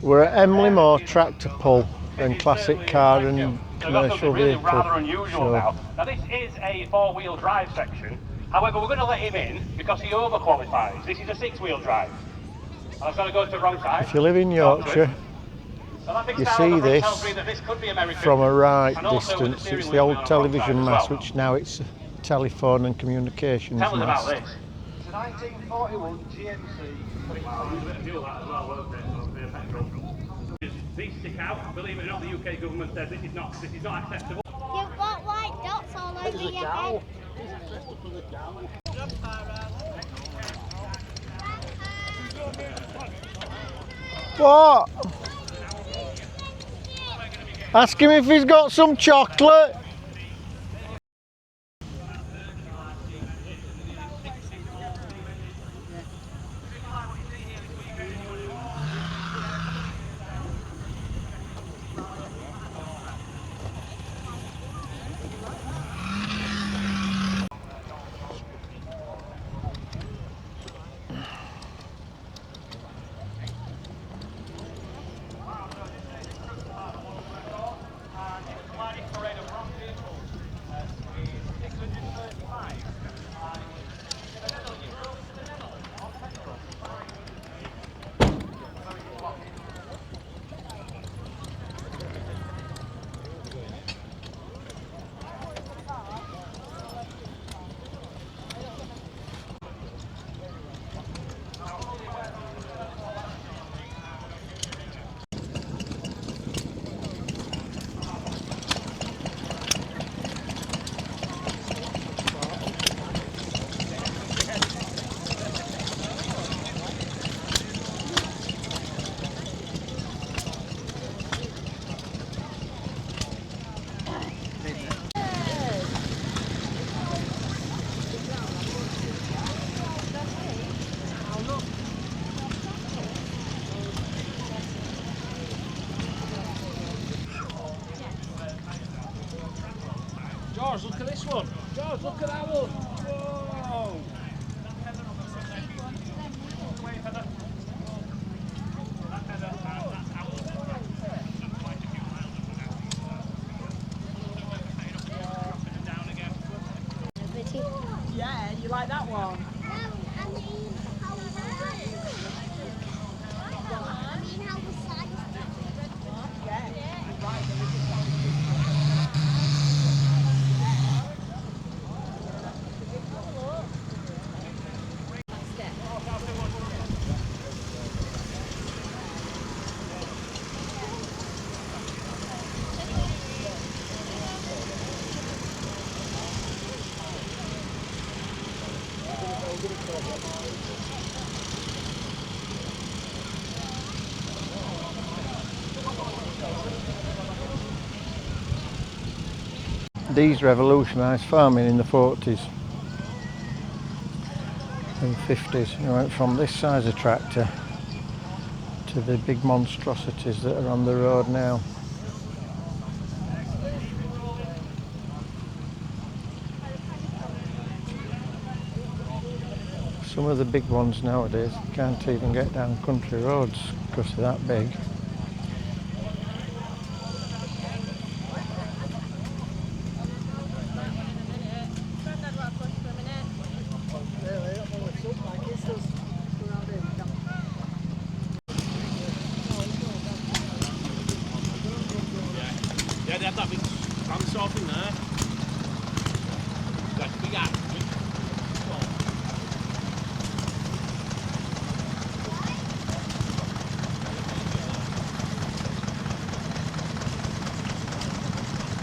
We're at Emley Moor tractor pull and classic car and commercial vehicle. Rather unusual now. Now this is a four-wheel drive section. However, we're going to let him in because he overqualifies. This is a six-wheel drive. I've got to go to the wrong side. If you live in Yorkshire, you see this from a right distance. It's the old television mast, which now it's a telephone and communications mast. About this. It's a 1941 GMC. These stick out. Believe it or not, the UK government said this is not acceptable. You've got white dots all over your head. What? Ask him if he's got some chocolate. George, look at this one. George, look at that one. Whoa. Yeah, you like that one? These revolutionised farming in the 40s and 50s. You went from this size of tractor to the big monstrosities that are on the road now. Some of the big ones nowadays can't even get down country roads because they're that big. Yeah, they have that big transport in there. That's big ass.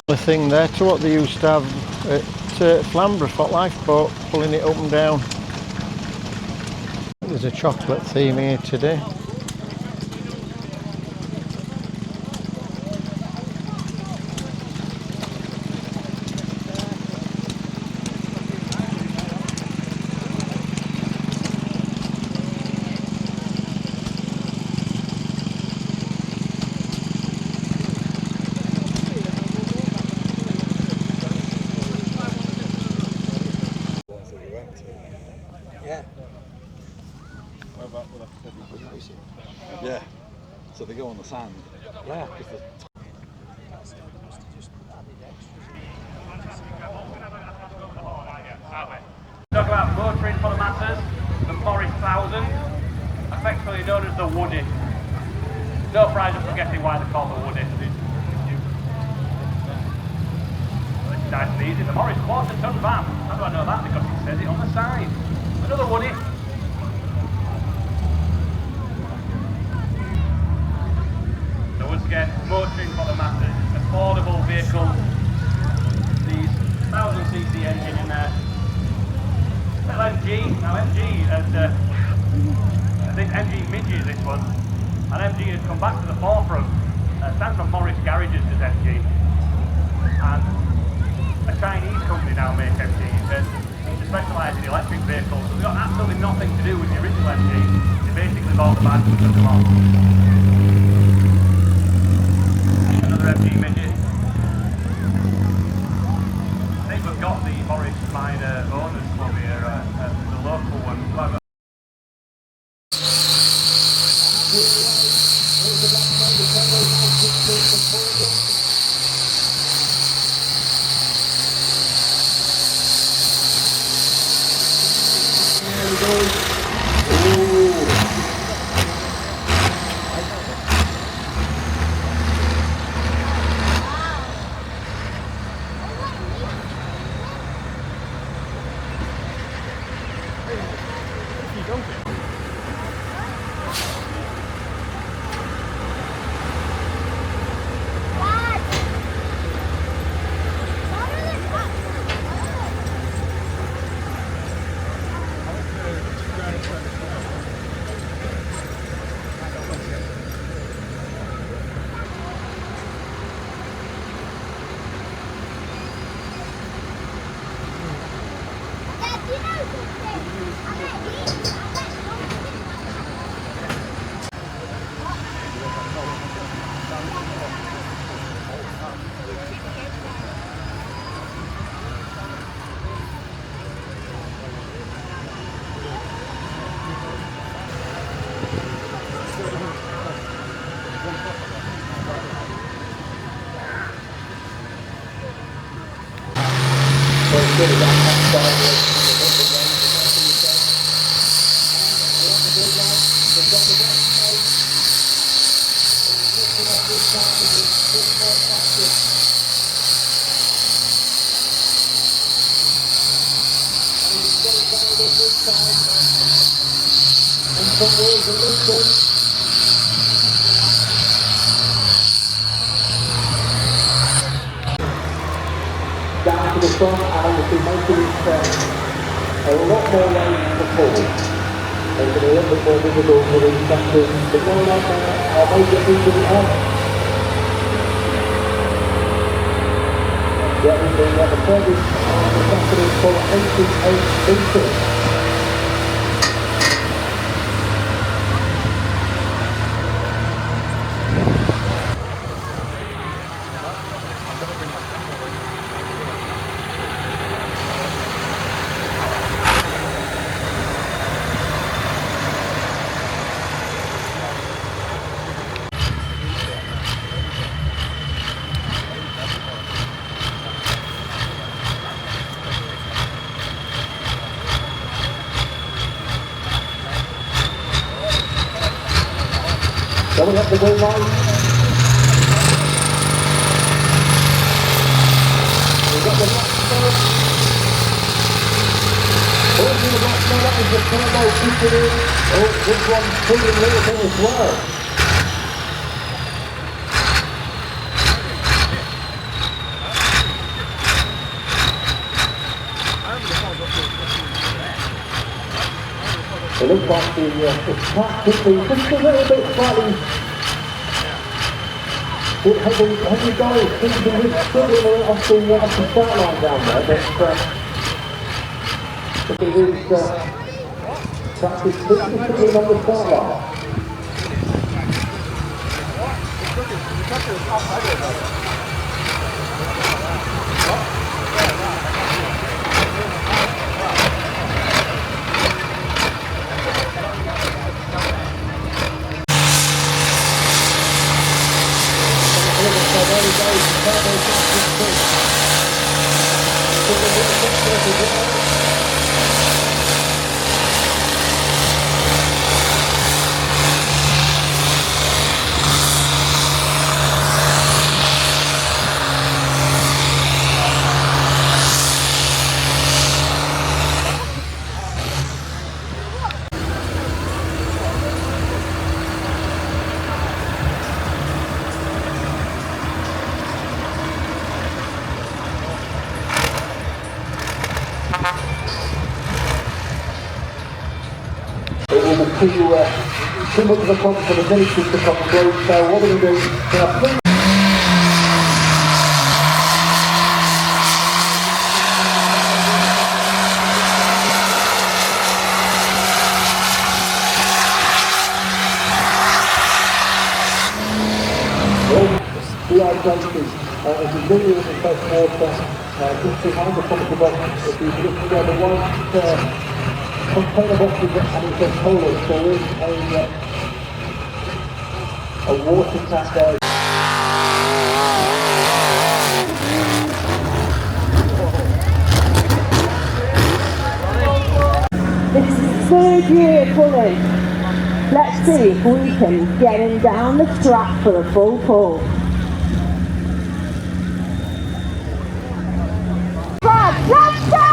The thing there to what they used to have at Flamborough for lifeboat, pulling it up and down. There's a chocolate theme here today. Yeah. What about what I said? So they go on the sand. Yeah. Talk about motoring for the masses, the Morris 1000, effectively known as the Woody. No prize of forgetting why they're called the Woody. Well, it's nice and easy, the Morris quarter-ton van. How do I know that? Because it says it on the side. Another Woody. So once again, motoring for the masses, affordable vehicles, these 1000cc engine in there. MG, now MG has, this MG midget, this one, and MG has come back to the forefront. Stands for Morris Garages as MG, and a Chinese company now make MGs, and they specialise in electric vehicles, so they've got absolutely nothing to do with the original MG. They basically bought the bad and took them on. Another MG midget. I think we've got the Morris Minor Owners Club here, the local one. Down to the front, and obviously making it a lot more range before. Making it a little bit more visible for these sectors. But no one out there, I'll make it into the end. Yeah, we've been at the service on the Saturday for 88 meters. So we have the green light. We've got the black smoke. Also the black smoke, that is the turbo kicking in. Oh, this one's feeling a little bit as well. It looks like the track could be just a little bit slightly bit heavy going. Seems to be struggling off the start line down there, but look at these tracks is struggling on the start line. Too much of a problem for the military to come through, so what we're going to do is we are jumpers. If you do it in the first water, just behind the top of the box, if you look at the white container boxes and it says toilet, there is a water tap there. This is third year fully. Let's see if we can get him down the track for a full pull. Let's go!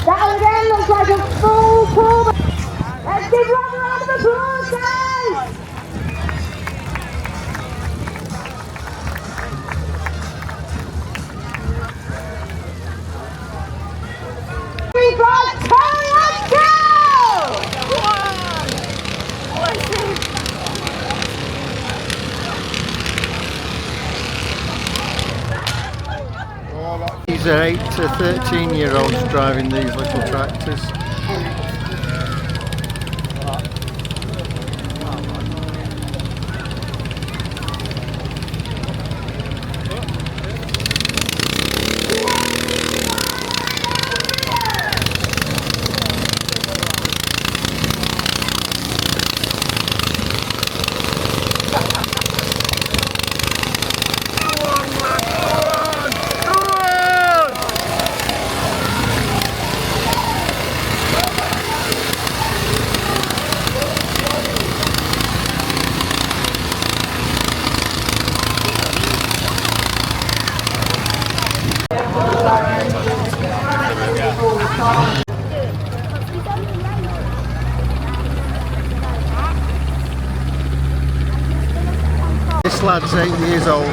That again looks like a full pull. Let's give Rob a round of applause, guys! 3, 5, 10, let's go! These are 8 to 13-year-olds driving these little tractors. This lad's 8 years old.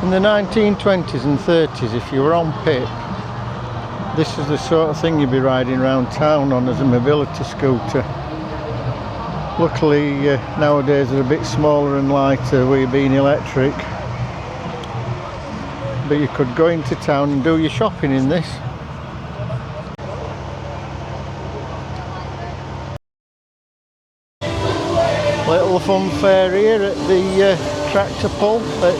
In the 1920s and 30s, if you were on PIP, this is the sort of thing you'd be riding around town on as a mobility scooter. Luckily nowadays they're a bit smaller and lighter with being electric, but you could go into town and do your shopping in this. Little fun fair here at the tractor pull at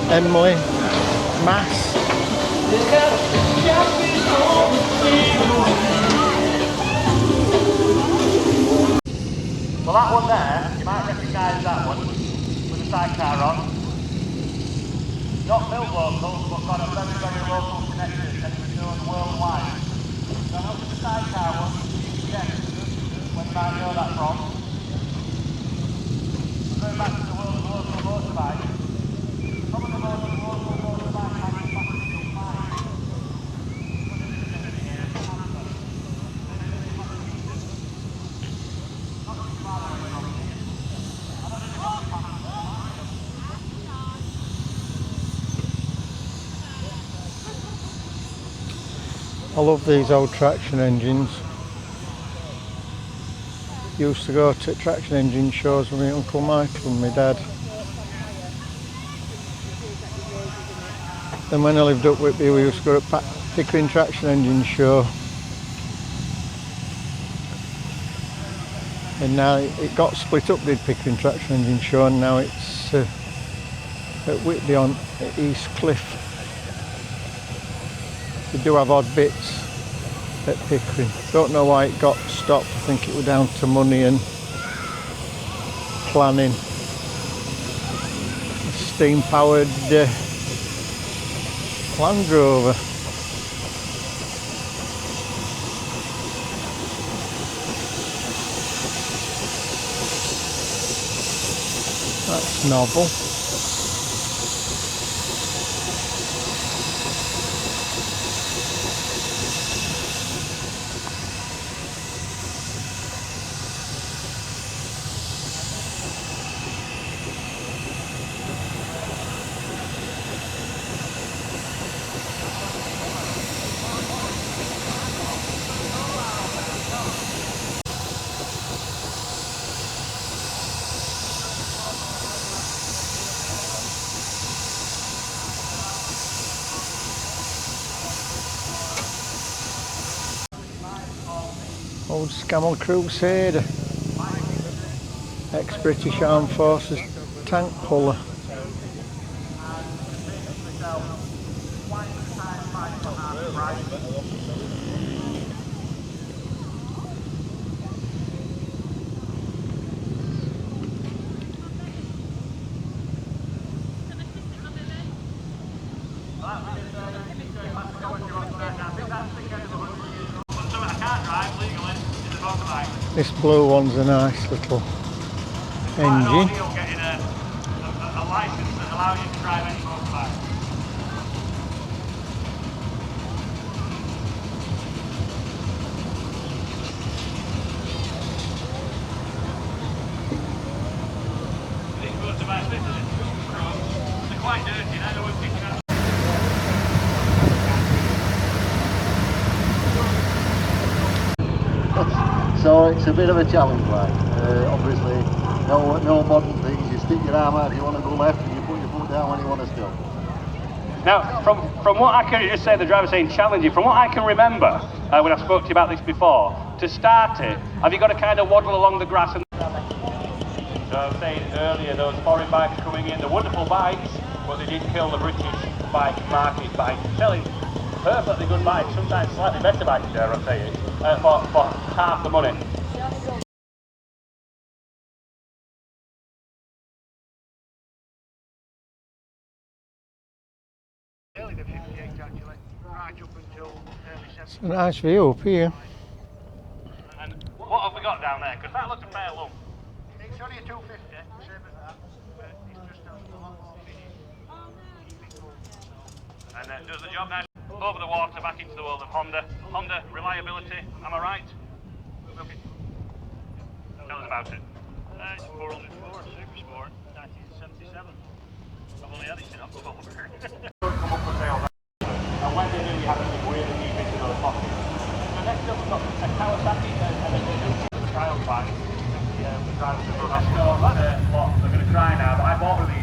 Emley, Mass. Well, that one there, you might recognise that one with the sidecar on. Not built local, but got a very, very local connection and it's known worldwide. So how much the sidecar was, you can guess where you might know that from. Going back to the world of local motorbikes, some of the most local motorbike manufacturers you'll find. I love these old traction engines. Used to go to traction engine shows with my Uncle Michael and my dad. Then when I lived up Whitby, we used to go to Pickering Traction Engine Show. And now it got split up, did Pickering Traction Engine Show, and now it's at Whitby on at East Cliff. They do have odd bits at Pickering. Don't know why it got stopped. I think it was down to money and planning. Steam powered Land Rover. That's novel. Old Scammell Crusader, ex-British Armed Forces tank puller. This blue one's a nice little engine. Getting a license that allows you to drive any motorbike. These motorbikes, they're quite dirty, I know we're picking up. So it's a bit of a challenge, like. Obviously, no modern things. You stick your arm out if you want to go left, and you put your foot down when you want to stop. Now, from what I can, you just say the driver saying challenging, from what I can remember, when I spoke to you about this before, to start it, have you got to kind of waddle along the grass? And so I was saying earlier, those foreign bikes coming in, the wonderful bikes, but they did kill the British bike market by selling perfectly good bikes, sometimes slightly better bikes, dare I say it, for half the money. It's a nice view up here. And what have we got down there? Because that looks a fair lump. It's only a 250, same as that, but it's just a lot more finish. And does the job now. Over the water, back into the world of Honda. Honda reliability, am I right? Okay. Tell us about it. It's a 404 Super Sport, 1977. I've only had it in October. Come up for sale. And when they do, you have to dig really deep into those pockets. So next up, we've got a Kawasaki and a new trial bike. Yeah, the drivers have run. So that's what they're going to try now, but I bought one of these